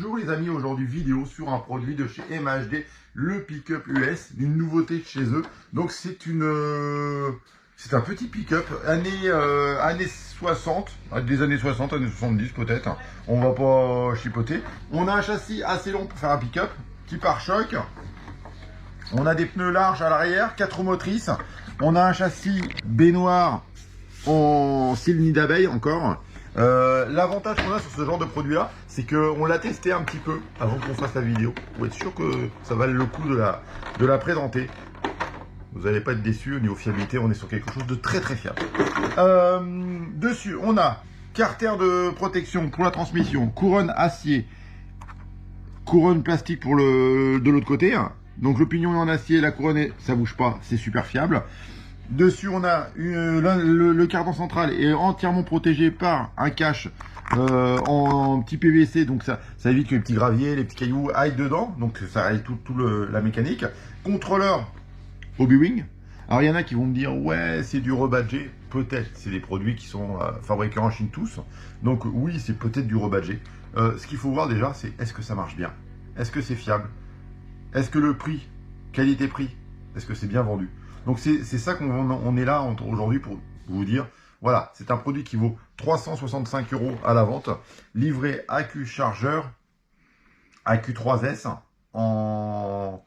Bonjour les amis, aujourd'hui vidéo sur un produit de chez MHD, le pick-up US, une nouveauté de chez eux. Donc c'est un petit pick-up années 60, des années 60, années 70 peut-être. On va pas chipoter. On a un châssis assez long pour faire un pick-up, petit pare-choc. On a des pneus larges à l'arrière, 4 roues motrices. On a un châssis baignoire en style nid d'abeille encore. L'avantage qu'on a sur ce genre de produit là, c'est qu'on l'a testé un petit peu avant qu'on fasse la vidéo pour être sûr que ça vale le coup de la présenter. Vous n'allez pas être déçus, au niveau fiabilité on est sur quelque chose de très très fiable. Dessus on a carter de protection pour la transmission, couronne acier, couronne plastique pour de l'autre côté. Donc le pignon est en acier, la couronne ça bouge pas, c'est super fiable. Dessus, on a le cardan central est entièrement protégé par un cache en petit PVC, donc ça évite que les petits graviers, les petits cailloux aillent dedans, donc ça aille tout la mécanique. Contrôleur Hobby-Wing. Alors il y en a qui vont me dire ouais c'est du rebadgé, peut-être, c'est des produits qui sont fabriqués en Chine tous, donc oui c'est peut-être du rebadgé. Ce qu'il faut voir déjà c'est est-ce que ça marche bien, est-ce que c'est fiable, est-ce que le prix, qualité-prix, est-ce que c'est bien vendu. Donc c'est ça qu'on est là aujourd'hui pour vous dire, voilà, c'est un produit qui vaut 365 € à la vente, livré accu chargeur, accu 3S en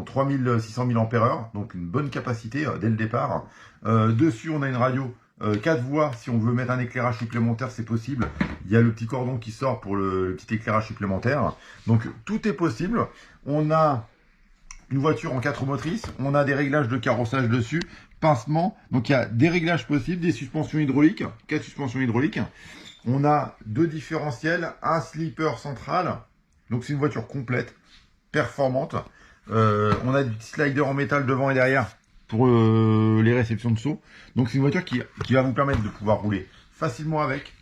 3600 mAh, donc une bonne capacité dès le départ. Dessus on a une radio 4 voies, si on veut mettre un éclairage supplémentaire c'est possible, il y a le petit cordon qui sort pour le petit éclairage supplémentaire, donc tout est possible. On a une voiture en 4 motrices, on a des réglages de carrossage dessus, pincement, donc il y a des réglages possibles, des suspensions hydrauliques, 4 suspensions hydrauliques, on a 2 différentiels, un slipper central, donc c'est une voiture complète, performante, on a du petit slider en métal devant et derrière pour les réceptions de saut, donc c'est une voiture qui va vous permettre de pouvoir rouler facilement avec,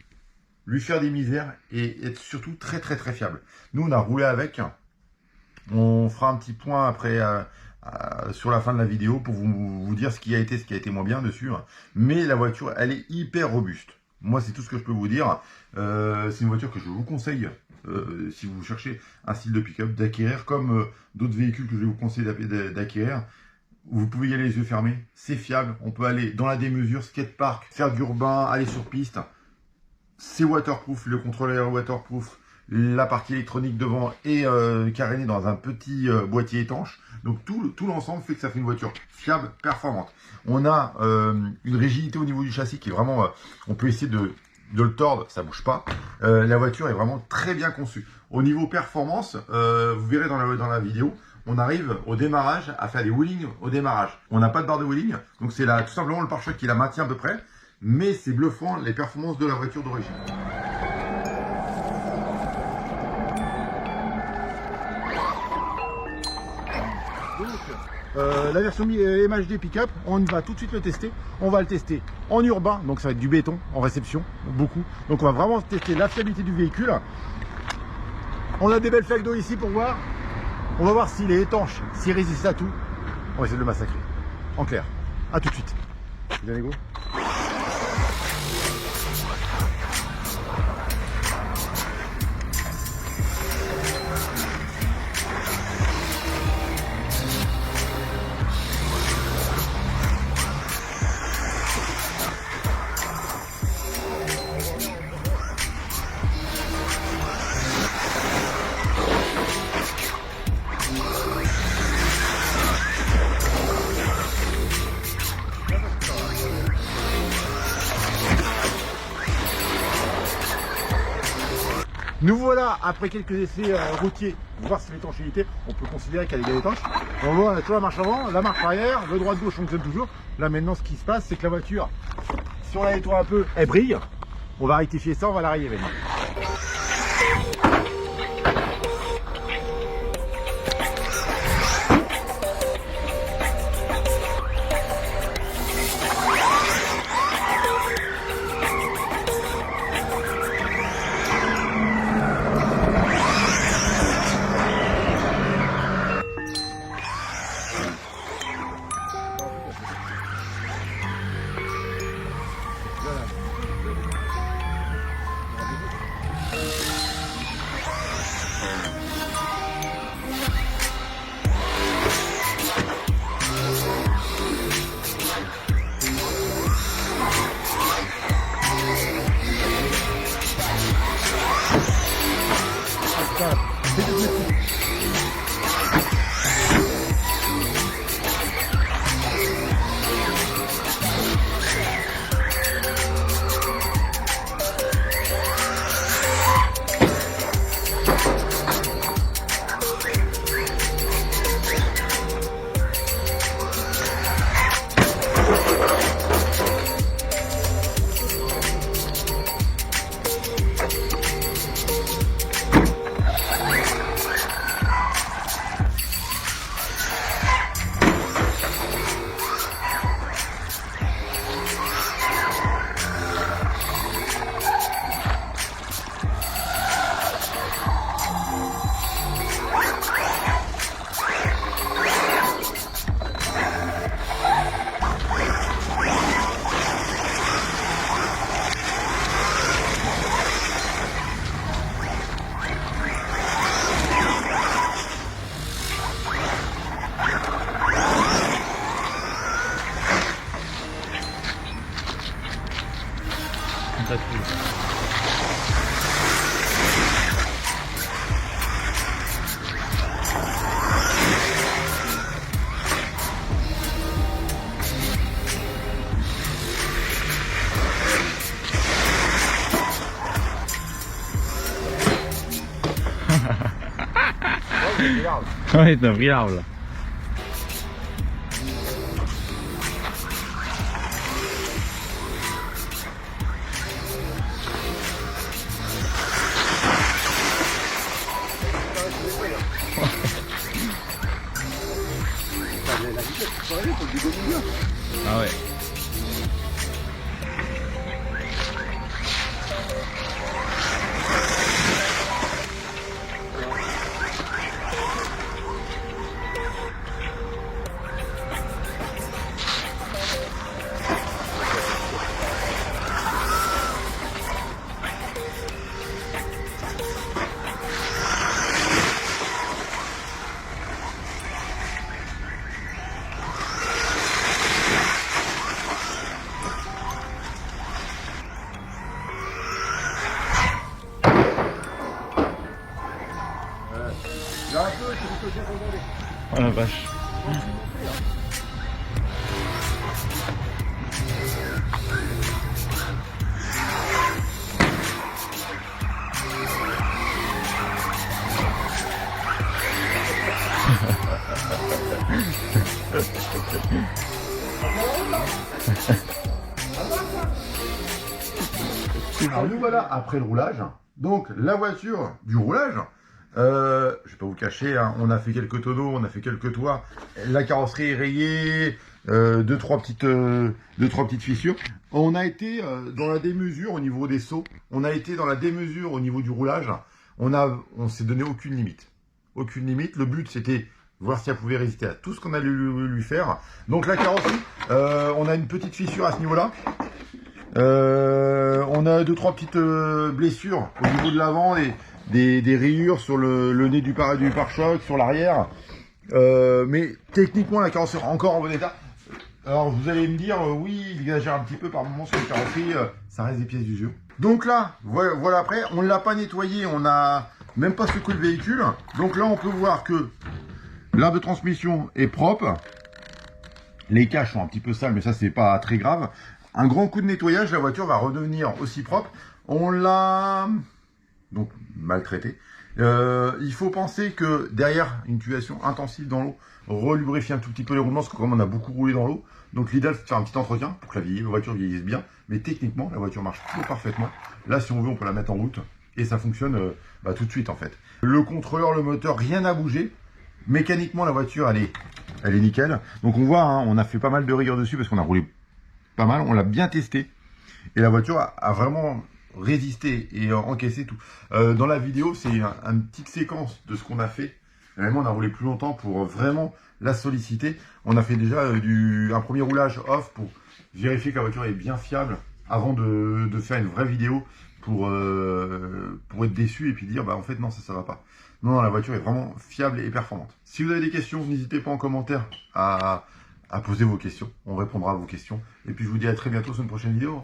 lui faire des misères et être surtout très très très fiable. Nous on a roulé avec. On fera un petit point après sur la fin de la vidéo pour vous dire ce qui a été moins bien dessus. Mais la voiture, elle est hyper robuste. Moi, c'est tout ce que je peux vous dire. C'est une voiture que je vous conseille, si vous cherchez un style de pick-up, d'acquérir, comme d'autres véhicules que je vais vous conseiller d'acquérir. Vous pouvez y aller les yeux fermés, c'est fiable. On peut aller dans la démesure, skatepark, faire de l'urbain, aller sur piste. C'est waterproof, le contrôleur waterproof. La partie électronique devant est carénée dans un petit boîtier étanche. Donc tout l'ensemble fait que ça fait une voiture fiable, performante. On a une rigidité au niveau du châssis qui est vraiment... on peut essayer de le tordre, ça bouge pas. La voiture est vraiment très bien conçue. Au niveau performance, vous verrez dans la vidéo, on arrive au démarrage à faire des wheelings au démarrage. On n'a pas de barre de wheeling, donc c'est là tout simplement le pare-choc qui la maintient à peu près. Mais c'est bluffant les performances de la voiture d'origine. Donc, la version MHD Pickup, on va tout de suite le tester. On va le tester en urbain, donc ça va être du béton en réception, beaucoup. Donc on va vraiment tester la fiabilité du véhicule. On a des belles flaques d'eau ici pour voir. On va voir s'il est étanche, s'il résiste à tout. On va essayer de le massacrer. En clair, à tout de suite. Vous allez go. Nous voilà après quelques essais routiers, voir si l'étanchéité, on peut considérer qu'elle est bien étanche. On voit toujours la marche avant, la marche arrière, le droit de gauche fonctionne toujours. Là maintenant ce qui se passe c'est que la voiture, si on la nettoie un peu, elle brille. On va rectifier ça, on va la rayer maintenant. tas de poules. Ouais, t'as pris l'arbre là. Ah ouais. Oh la vache. Alors nous voilà après le roulage. Donc la voiture du roulage, je vais pas vous cacher, hein, on a fait quelques tonneaux, on a fait quelques toits, la carrosserie est rayée, deux trois petites fissures. On a été dans la démesure au niveau des sauts, on a été dans la démesure au niveau du roulage. On s'est donné aucune limite. Aucune limite. Le but c'était voir si elle pouvait résister à tout ce qu'on allait lui faire. Donc la carrosserie, on a une petite fissure à ce niveau-là. On a deux trois petites blessures au niveau de l'avant, des rayures sur le nez du pare-choc, sur l'arrière. Mais techniquement la carrosserie est encore en bon état. Alors vous allez me dire, oui, il exagère un petit peu par moment sur la carrosserie, ça reste des pièces d'usure. Donc là, voilà après, on ne l'a pas nettoyé, on n'a même pas secoué le véhicule. Donc là on peut voir que l'arbre de transmission est propre. Les caches sont un petit peu sales, mais ça c'est pas très grave. Un grand coup de nettoyage, la voiture va redevenir aussi propre. On l'a donc maltraité. Il faut penser que derrière une utilisation intensive dans l'eau, relubrifier un tout petit peu les roulements, parce que comme on a beaucoup roulé dans l'eau, donc l'idéal c'est de faire un petit entretien pour que la voiture vieillisse bien. Mais techniquement, la voiture marche toujours parfaitement. Là, si on veut, on peut la mettre en route et ça fonctionne tout de suite en fait. Le contrôleur, le moteur, rien n'a bougé. Mécaniquement, la voiture, elle est nickel. Donc on voit, hein, on a fait pas mal de rigueur dessus parce qu'on a roulé pas mal, on l'a bien testé et la voiture a vraiment résisté et encaissé tout. Dans la vidéo, c'est une petite séquence de ce qu'on a fait. Vraiment, on a roulé plus longtemps pour vraiment la solliciter. On a fait déjà un premier roulage off pour vérifier que la voiture est bien fiable avant de faire une vraie vidéo pour être déçu et puis dire bah en fait non, ça va pas. Non, la voiture est vraiment fiable et performante. Si vous avez des questions, n'hésitez pas en commentaire à poser vos questions. On répondra à vos questions. Et puis je vous dis à très bientôt sur une prochaine vidéo.